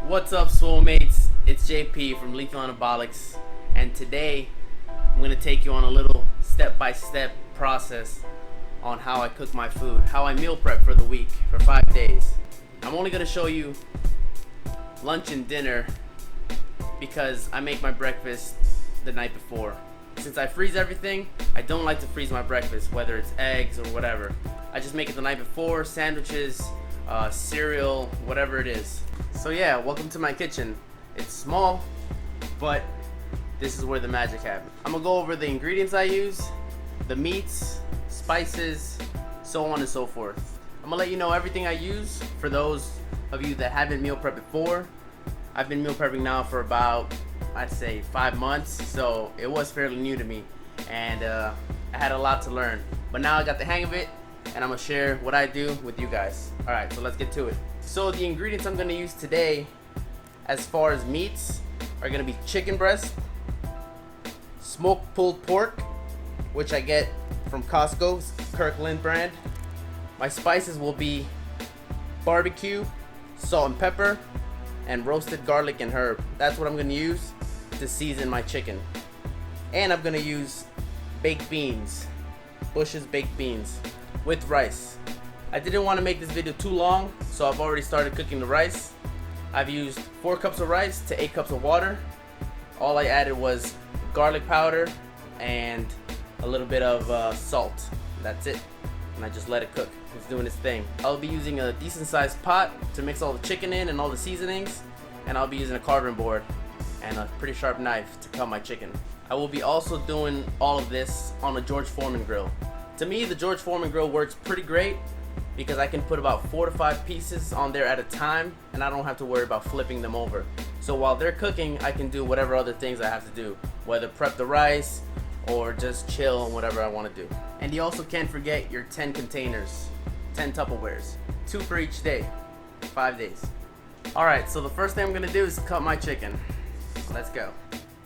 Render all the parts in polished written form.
What's up, soulmates? It's JP from Lethal Anabolics, and today I'm going to take you on a little step-by-step process on how I cook my food, how I meal prep for the week for 5 days. I'm only going to show you lunch and dinner because I make my breakfast the night before. Since I freeze everything, I don't like to freeze my breakfast, whether it's eggs or whatever. I just make it the night before, sandwiches, cereal, whatever it is. So yeah, welcome to my kitchen. It's small, but this is where the magic happens. I'm gonna go over the ingredients I use, the meats, spices, so on and so forth. I'm gonna let you know everything I use for those of you that haven't meal prepped before. I've been meal prepping now for about, I'd say 5 months, so it was fairly new to me, and I had a lot to learn. But now I got the hang of it, and I'm gonna share what I do with you guys. All right, so let's get to it. So the ingredients I'm gonna use today, as far as meats, are gonna be chicken breast, smoked pulled pork, which I get from Costco's Kirkland brand. My spices will be barbecue, salt and pepper, and roasted garlic and herb. That's what I'm gonna use to season my chicken. And I'm gonna use baked beans, Bush's baked beans, with rice. I didn't want to make this video too long, so I've already started cooking the rice. I've used 4 cups of rice to 8 cups of water. All I added was garlic powder and a little bit of salt. That's it. And I just let it cook. It's doing its thing. I'll be using a decent sized pot to mix all the chicken in and all the seasonings. And I'll be using a carving board and a pretty sharp knife to cut my chicken. I will be also doing all of this on a George Foreman grill. To me, the George Foreman grill works pretty great because I can put about 4 to 5 pieces on there at a time, and I don't have to worry about flipping them over. So while they're cooking, I can do whatever other things I have to do, whether prep the rice or just chill on whatever I want to do. And you also can't forget your 10 containers, 10 Tupperwares, 2 for each day, 5 days. Alright, so the first thing I'm going to do is cut my chicken. Let's go.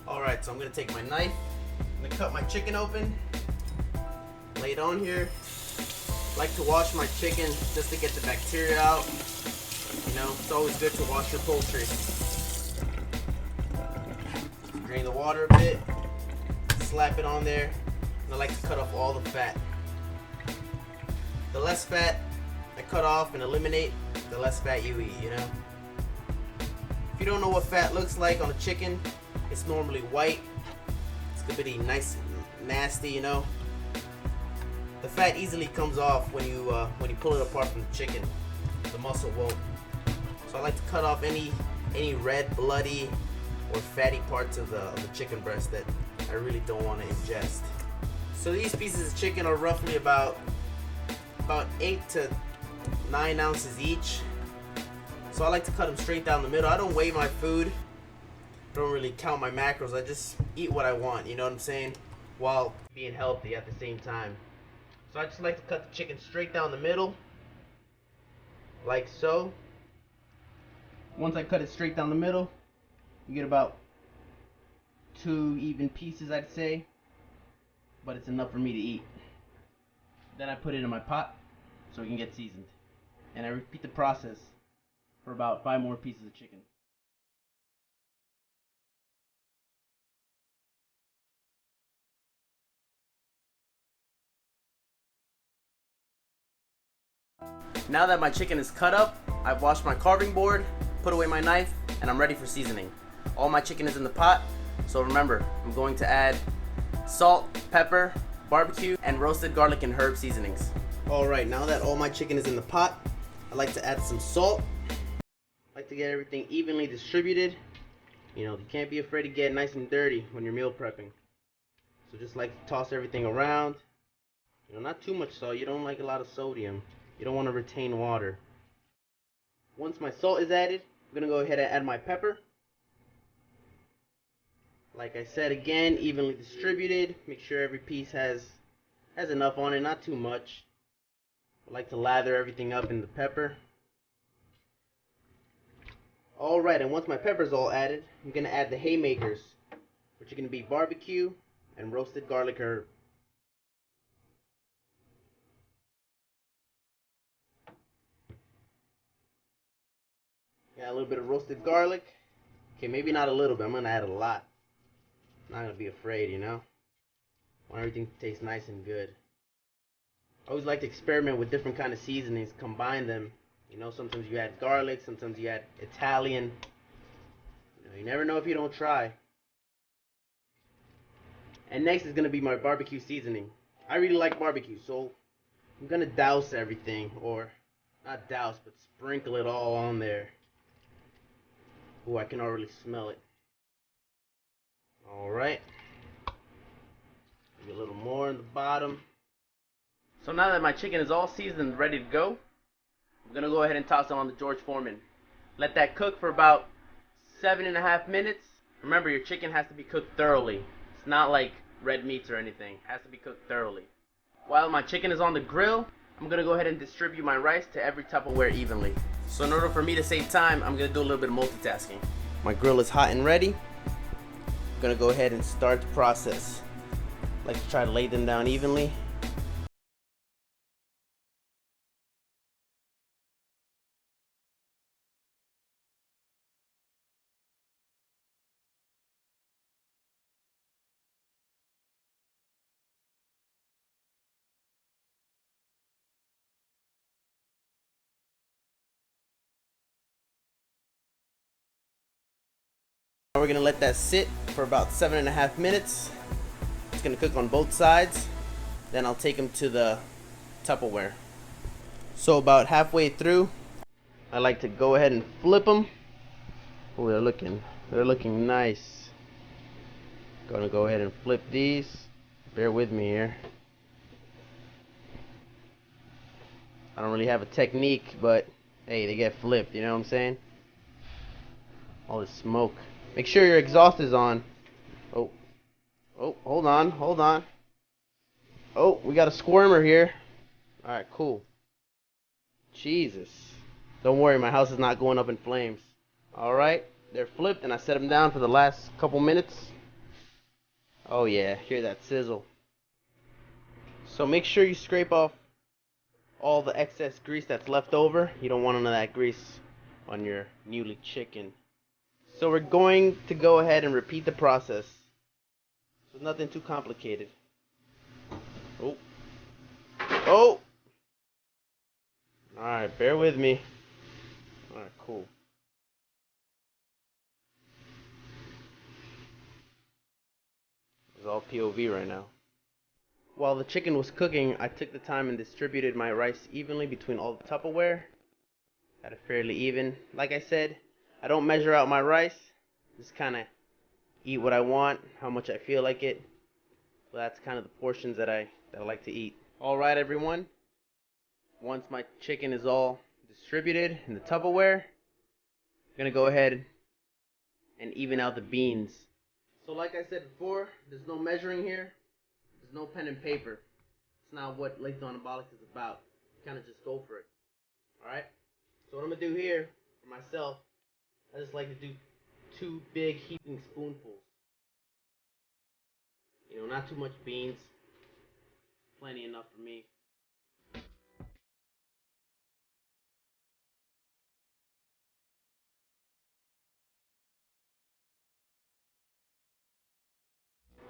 Alright, so I'm going to take my knife, I'm going to cut my chicken open, lay it on here. I like to wash my chicken just to get the bacteria out. You know, it's always good to wash your poultry. Drain the water a bit, slap it on there, and I like to cut off all the fat. The less fat I cut off and eliminate, the less fat you eat, you know? If you don't know what fat looks like on a chicken, it's normally white. It's gonna be nice and nasty, you know? The fat easily comes off when you pull it apart from the chicken. The muscle won't. So I like to cut off any red, bloody, or fatty parts of the chicken breast that I really don't want to ingest. So these pieces of chicken are roughly about 8 to 9 ounces each. So I like to cut them straight down the middle. I don't weigh my food. I don't really count my macros. I just eat what I want, you know what I'm saying? While being healthy at the same time. So I just like to cut the chicken straight down the middle, like so. Once I cut it straight down the middle, you get about 2 even pieces, I'd say, but it's enough for me to eat. Then I put it in my pot so it can get seasoned. And I repeat the process for about 5 more pieces of chicken. Now that my chicken is cut up, I've washed my carving board, put away my knife, and I'm ready for seasoning. All my chicken is in the pot, so remember, I'm going to add salt, pepper, barbecue, and roasted garlic and herb seasonings. Alright, now that all my chicken is in the pot, I like to add some salt. I like to get everything evenly distributed. You know, you can't be afraid to get nice and dirty when you're meal prepping. So just like to toss everything around. You know, not too much salt. You don't like a lot of sodium. You don't want to retain water. Once my salt is added, I'm going to go ahead and add my pepper. Like I said, again, evenly distributed. Make sure every piece has enough on it, not too much. I like to lather everything up in the pepper. Alright, and once my pepper's all added, I'm going to add the haymakers, which are going to be barbecue and roasted garlic herb. Got a little bit of roasted garlic. Okay, maybe not a little bit. I'm gonna add a lot. I'm not gonna be afraid, you know. I want everything to taste nice and good. I always like to experiment with different kind of seasonings, combine them. You know, sometimes you add garlic, sometimes you add Italian. You never know if you don't try. And next is gonna be my barbecue seasoning. I really like barbecue, so I'm gonna douse everything, or not douse, but sprinkle it all on there. Oh, I can already smell it. Alright. Maybe a little more in the bottom. So now that my chicken is all seasoned and ready to go, I'm gonna go ahead and toss it on the George Foreman. Let that cook for about 7.5 minutes. Remember, your chicken has to be cooked thoroughly. It's not like red meats or anything. It has to be cooked thoroughly. While my chicken is on the grill, I'm gonna go ahead and distribute my rice to every Tupperware evenly. So in order for me to save time, I'm gonna do a little bit of multitasking. My grill is hot and ready. I'm gonna go ahead and start the process. I like to try to lay them down evenly. We're gonna let that sit for about 7.5 minutes. It's gonna cook on both sides. Then I'll take them to the Tupperware. So about halfway through, I like to go ahead and flip them. Oh, they're looking nice. Gonna go ahead and flip these. Bear with me here. I don't really have a technique, but hey, they get flipped, you know what I'm saying? All this smoke. Make sure your exhaust is on. Oh, hold on. Oh, we got a squirmer here. Alright, cool. Jesus. Don't worry, my house is not going up in flames. Alright, they're flipped and I set them down for the last couple minutes. Oh yeah, hear that sizzle. So make sure you scrape off all the excess grease that's left over. You don't want none of that grease on your muley chicken. So we're going to go ahead and repeat the process. So nothing too complicated. Oh! Alright, bear with me. Alright, cool. It's all POV right now. While the chicken was cooking, I took the time and distributed my rice evenly between all the Tupperware. Got it fairly even. Like I said, I don't measure out my rice. Just kind of eat what I want, how much I feel like it. Well, that's kind of the portions that I like to eat. Alright everyone, once my chicken is all distributed in the Tupperware, I'm going to go ahead and even out the beans. So like I said before, there's no measuring here. There's no pen and paper. It's not what Lathan Anabolics is about. Kind of just go for it. Alright? So what I'm going to do here, for myself, I just like to do 2 big heaping spoonfuls. You know, not too much beans. Plenty enough for me.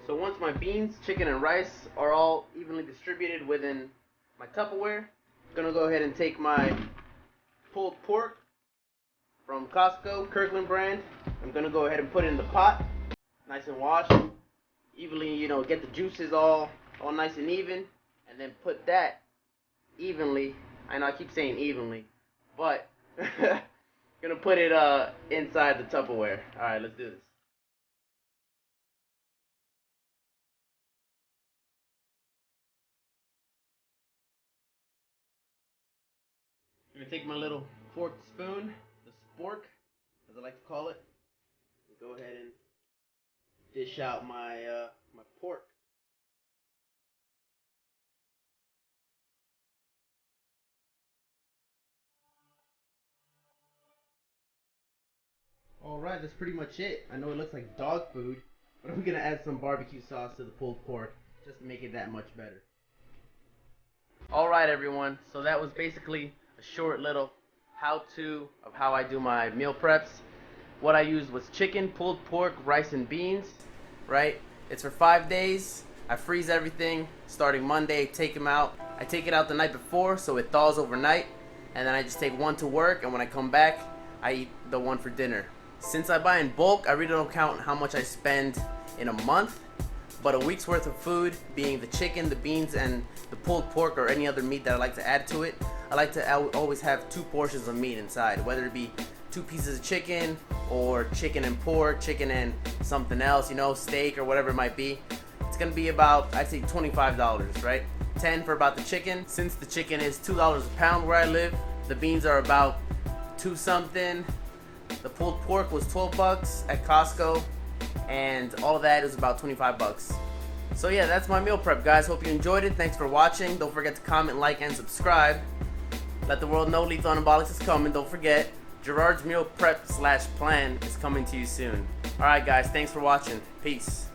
So once my beans, chicken, and rice are all evenly distributed within my Tupperware, I'm going to go ahead and take my pulled pork from Costco, Kirkland brand. I'm going to go ahead and put it in the pot, nice and washed. Evenly, you know, get the juices all nice and even. And then put that evenly, I know I keep saying evenly, but gonna put it inside the Tupperware. Alright, let's do this. I'm gonna take my little forked spoon, the spork, as I like to call it, and go ahead and dish out my my pork. Alright, that's pretty much it. I know it looks like dog food, but I'm gonna add some barbecue sauce to the pulled pork just to make it that much better. Alright everyone, so that was basically a short little how-to of how I do my meal preps. What I used was chicken, pulled pork, rice, and beans, right? It's for 5 days. I freeze everything starting Monday, take them out. I take it out the night before so it thaws overnight, and then I just take one to work, and when I come back, I eat the one for dinner. Since I buy in bulk, I really don't count how much I spend in a month, but a week's worth of food, being the chicken, the beans, and the pulled pork or any other meat that I like to add to it, I like to always have 2 portions of meat inside, whether it be 2 pieces of chicken or chicken and pork, chicken and something else, you know, steak or whatever it might be. It's gonna be about, I'd say $25, right? 10 for about the chicken. Since the chicken is $2 a pound where I live, the beans are about 2 something. The pulled pork was 12 bucks at Costco, and all of that is about 25 bucks. So yeah, that's my meal prep, guys. Hope you enjoyed it. Thanks for watching. Don't forget to comment, like, and subscribe. Let the world know Lethal Anabolics is coming. Don't forget, Gerard's meal prep / plan is coming to you soon. Alright guys, thanks for watching. Peace.